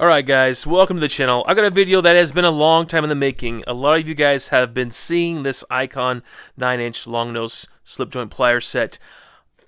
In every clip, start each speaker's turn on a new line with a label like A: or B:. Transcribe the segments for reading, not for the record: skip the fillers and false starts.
A: Alright guys, welcome to the channel. I got a video that has been a long time in the making. A lot of you guys have been seeing this Icon 9-inch long nose slip joint plier set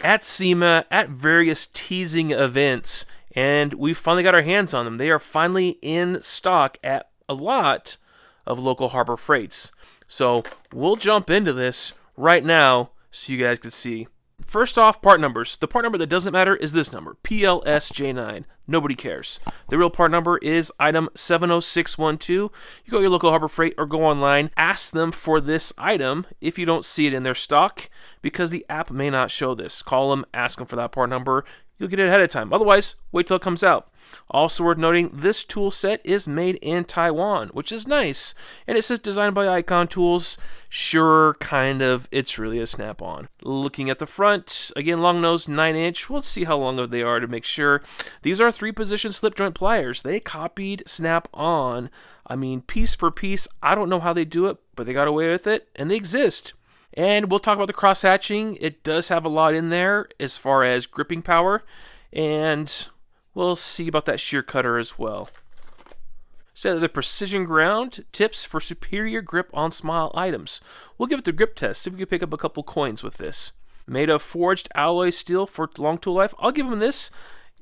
A: at SEMA, at various teasing events, and we finally got our hands on them. They are finally in stock at a lot of local Harbor Freights. So we'll jump into this right now so you guys can see. First off, part numbers. The part number that doesn't matter is this number, PLSJ9. Nobody cares. The real part number is item 70612. You go to your local Harbor Freight or go online, ask them for this item if you don't see it in their stock, because the app may not show this. Call them, ask them for that part number. You'll get it ahead of time. Otherwise, wait till it comes out. Also worth noting, this tool set is made in Taiwan, which is nice. And it says designed by Icon Tools. Sure, kind of. It's really a snap-on. Looking at the front, again, long nose, 9-inch. We'll see how long they are to make sure. These are 3-position slip joint pliers. They copied Snap-on. I mean, piece for piece. I don't know how they do it, but they got away with it, and they exist. And we'll talk about the cross-hatching. It does have a lot in there as far as gripping power. And we'll see about that shear cutter as well. So the precision ground tips for superior grip on small items. We'll give it the grip test, see if we can pick up a couple coins with this. Made of forged alloy steel for long tool life. I'll give them this.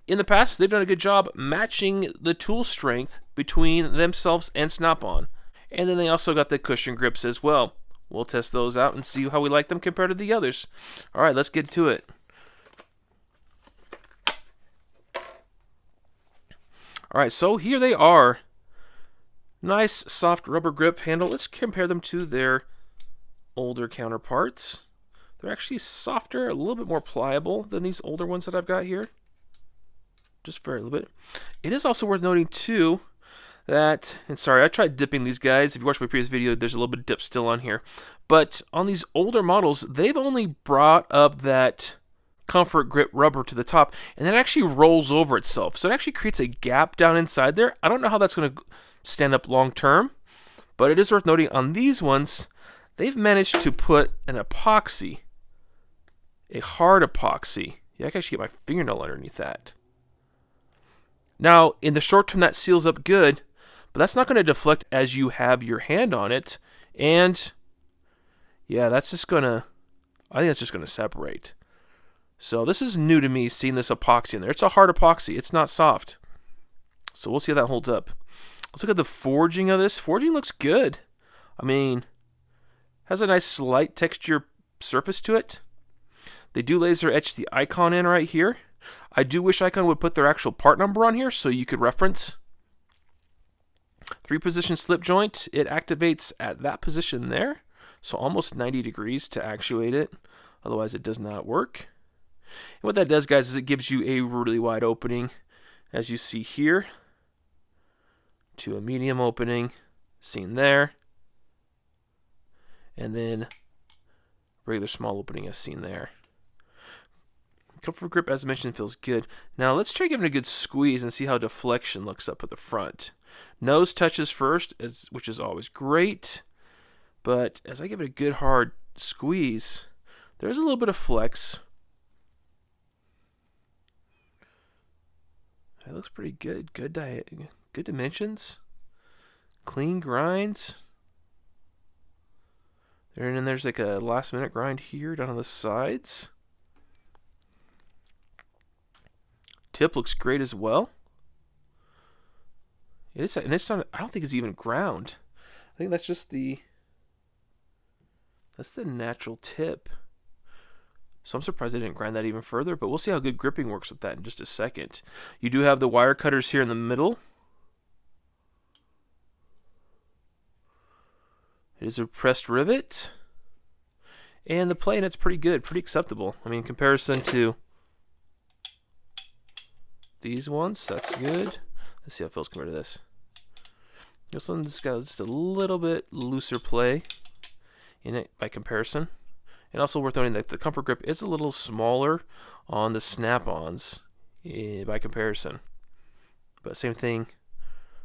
A: In the past, they've done a good job matching the tool strength between themselves and Snap-on. And then they also got the cushion grips as well. We'll test those out and see how we like them compared to the others. All right, let's get to it. Alright, so here they are. Nice soft rubber grip handle. Let's compare them to their older counterparts. They're actually softer, a little bit more pliable than these older ones that I've got here. Just very little bit. It is also worth noting too that, and sorry, I tried dipping these guys. If you watched my previous video, there's a little bit of dip still on here. But on these older models, they've only brought up that comfort grip rubber to the top, and that actually rolls over itself, so it actually creates a gap down inside there. I don't know how that's going to stand up long term, but it is worth noting on these ones they've managed to put an epoxy, a hard epoxy. Yeah, I can actually get my fingernail underneath that. Now in the short term that seals up good, but that's not going to deflect as you have your hand on it, and yeah, that's just gonna, I think that's just going to separate. So this is new to me, seeing this epoxy in there. It's a hard epoxy. It's not soft. So we'll see how that holds up. Let's look at the forging of this. Forging looks good. I mean, has a nice slight texture surface to it. They do laser etch the icon in right here. I do wish Icon would put their actual part number on here so you could reference. 3-position slip joint. It activates at that position there. So almost 90 degrees to actuate it. Otherwise it does not work. And what that does, guys, is it gives you a really wide opening, as you see here, to a medium opening, seen there, and then regular small opening as seen there. Comfort grip, as mentioned, feels good. Now let's try giving it a good squeeze and see how deflection looks up at the front. Nose touches first, which is always great, but as I give it a good hard squeeze, there's a little bit of flex. It looks pretty good. Good dimensions. Clean grinds. And then there's like a last minute grind here down on the sides. Tip looks great as well. It is, and it's not, I don't think it's even ground. I think that's just that's the natural tip. So I'm surprised they didn't grind that even further, but we'll see how good gripping works with that in just a second. You do have the wire cutters here in the middle. It is a pressed rivet. And the play in it's pretty good, pretty acceptable. I mean, in comparison to these ones, that's good. Let's see how it feels compared to this. This one's got just a little bit looser play in it by comparison. And also worth noting that the comfort grip is a little smaller on the Snap-ons by comparison. But same thing,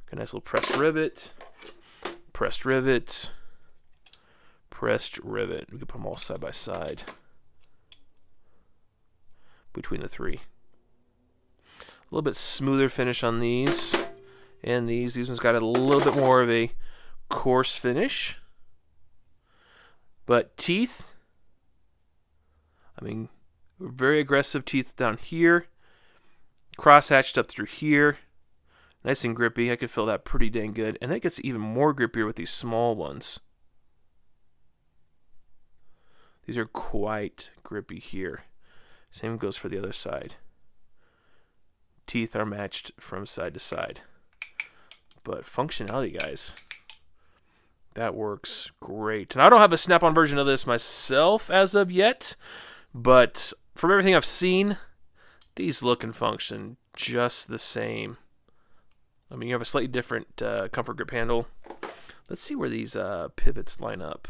A: got a nice little pressed rivet, pressed rivet, pressed rivet. We can put them all side by side between the three. A little bit smoother finish on these. And these ones got a little bit more of a coarse finish. But teeth, I mean, very aggressive teeth down here. Cross-hatched up through here. Nice and grippy. I could feel that pretty dang good. And then it gets even more grippier with these small ones. These are quite grippy here. Same goes for the other side. Teeth are matched from side to side. But functionality, guys, that works great. And I don't have a snap-on version of this myself as of yet, but from everything I've seen, these look and function just the same. I mean, you have a slightly different comfort grip handle. Let's see where these pivots line up.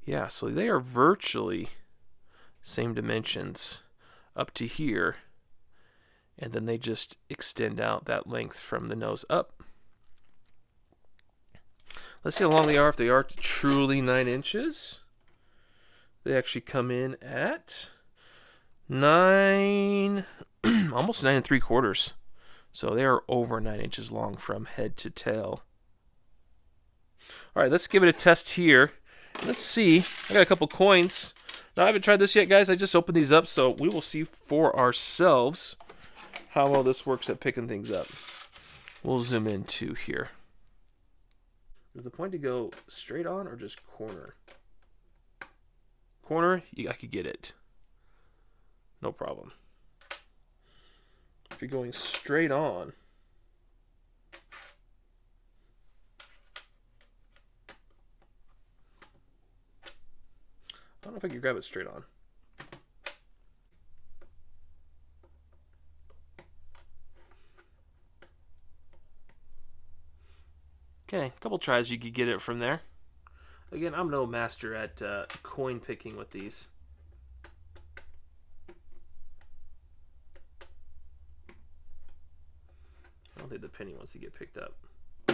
A: Yeah, so they are virtually same dimensions up to here. And then they just extend out that length from the nose up. Let's see how long they are. If they are truly 9 inches, they actually come in at 9, almost 9 3/4. So they are over 9 inches long from head to tail. All right, let's give it a test here. Let's see. I got a couple coins. Now, I haven't tried this yet, guys. I just opened these up, so we will see for ourselves how well this works at picking things up. We'll zoom into here. Is the point to go straight on or just corner? Corner, I could get it. No problem. If you're going straight on, I don't know if I can grab it straight on. Okay, a couple tries you could get it from there. Again, I'm no master at coin picking with these. I don't think the penny wants to get picked up. I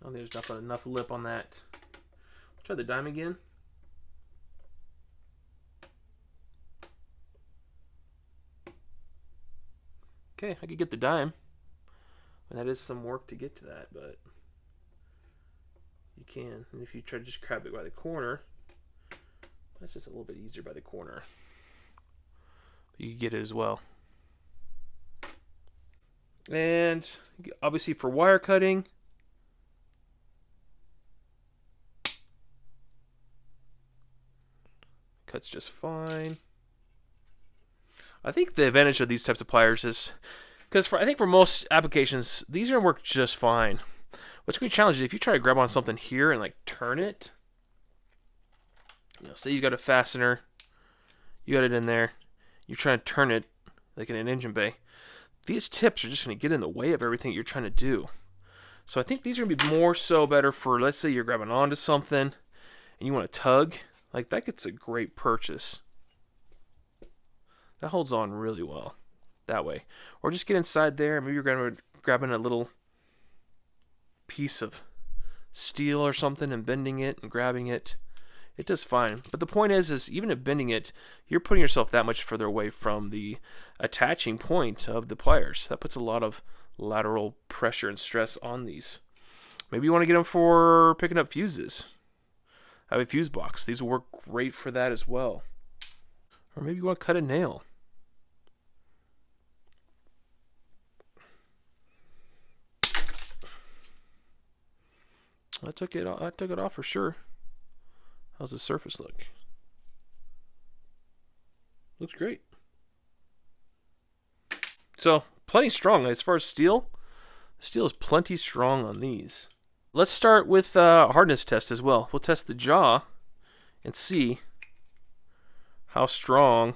A: don't think there's enough lip on that. Try the dime again. Okay, I could get the dime. And that is some work to get to that, but you can. And if you try to just grab it by the corner, that's just a little bit easier by the corner. But you can get it as well. And obviously for wire cutting, cuts just fine. I think the advantage of these types of pliers is because I think for most applications, these are going to work just fine. What's going to be challenging if you try to grab on something here and like turn it. You know, say you got a fastener, you got it in there, you're trying to turn it like in an engine bay. These tips are just going to get in the way of everything you're trying to do. So I think these are going to be more so better for, let's say you're grabbing onto something and you want to tug. Like that gets a great purchase. That holds on really well that way. Or just get inside there. Maybe you're grabbing a little piece of steel or something and bending it and grabbing it. It does fine. But the point is even at bending it, you're putting yourself that much further away from the attaching point of the pliers. That puts a lot of lateral pressure and stress on these. Maybe you want to get them for picking up fuses. I have a fuse box. These will work great for that as well. Or maybe you want to cut a nail. I took it off for sure. How's the surface look? Looks great. So, plenty strong. As far as steel is plenty strong on these. Let's start with hardness test as well. We'll test the jaw and see how strong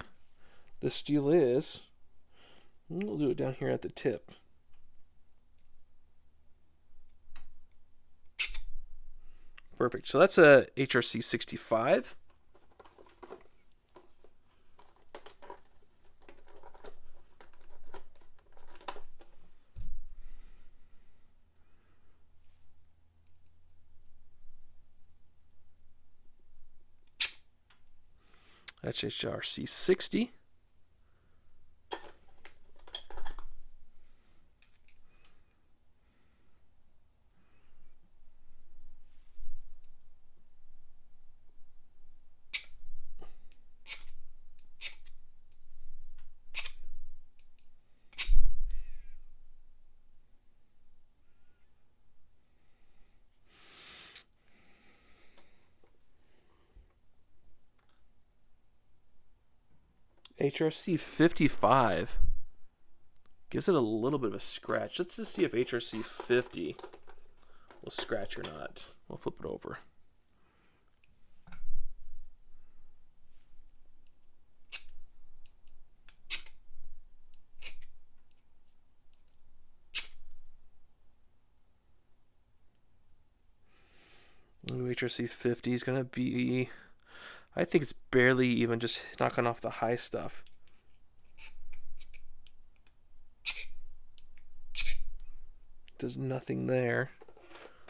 A: the steel is. We'll do it down here at the tip. Perfect. So that's a HRC 65. That's HRC 60. HRC 55 gives it a little bit of a scratch. Let's just see if HRC 50 will scratch or not. We'll flip it over. HRC 50 is going to be, I think it's barely even just knocking off the high stuff. Does nothing there.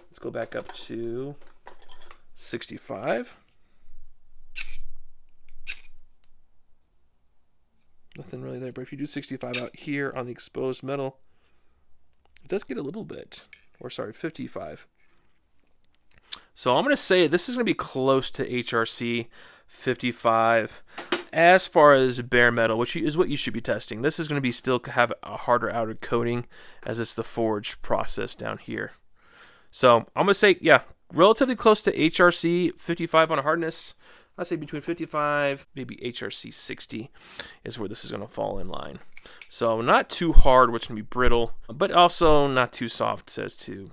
A: Let's go back up to 65. Nothing really there, but if you do 65 out here on the exposed metal, it does get a little bit. Or sorry, 55. So I'm going to say this is going to be close to HRC 55 as far as bare metal, which is what you should be testing. This is going to be still have a harder outer coating as it's the forge process down here. So I'm going to say, yeah, relatively close to HRC 55 on hardness. I'd say between 55, maybe HRC 60 is where this is going to fall in line. So not too hard, which can be brittle, but also not too soft as to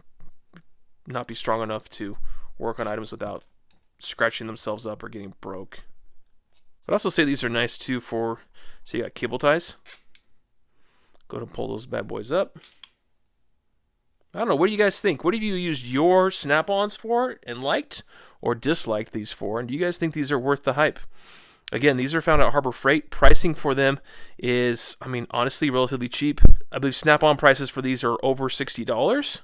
A: not be strong enough to work on items without scratching themselves up or getting broke. I'd also say these are nice too for, so you got cable ties. Go to pull those bad boys up. I don't know, what do you guys think? What have you used your snap-ons for and liked or disliked these for? And do you guys think these are worth the hype? Again, these are found at Harbor Freight. Pricing for them is, I mean, honestly, relatively cheap. I believe snap-on prices for these are over $60.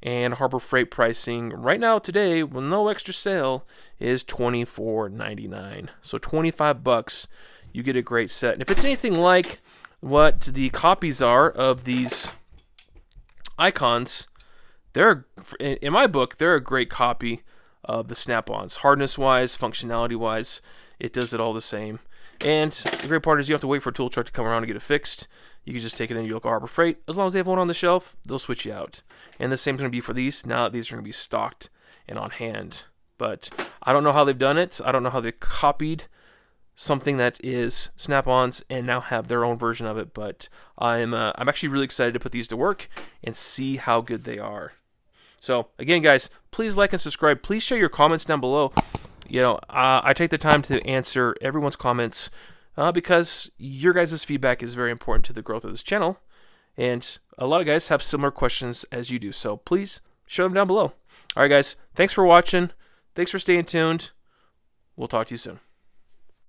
A: And Harbor Freight pricing right now today with no extra sale is $24.99. So $25, you get a great set. And if it's anything like what the copies are of these icons, they're, in my book, they're a great copy of the snap-ons. Hardness-wise, functionality-wise, it does it all the same. And the great part is you don't have to wait for a tool truck to come around to get it fixed. You can just take it in your local Harbor Freight. As long as they have one on the shelf, they'll switch you out. And the same is going to be for these. Now these are going to be stocked and on hand. But I don't know how they've done it. I don't know how they copied something that is snap-ons and now have their own version of it. But I'm actually really excited to put these to work and see how good they are. So again, guys, please like and subscribe. Please share your comments down below. You know, I take the time to answer everyone's comments because your guys' feedback is very important to the growth of this channel. And a lot of guys have similar questions as you do. So please show them down below. All right, guys, thanks for watching. Thanks for staying tuned. We'll talk to you soon.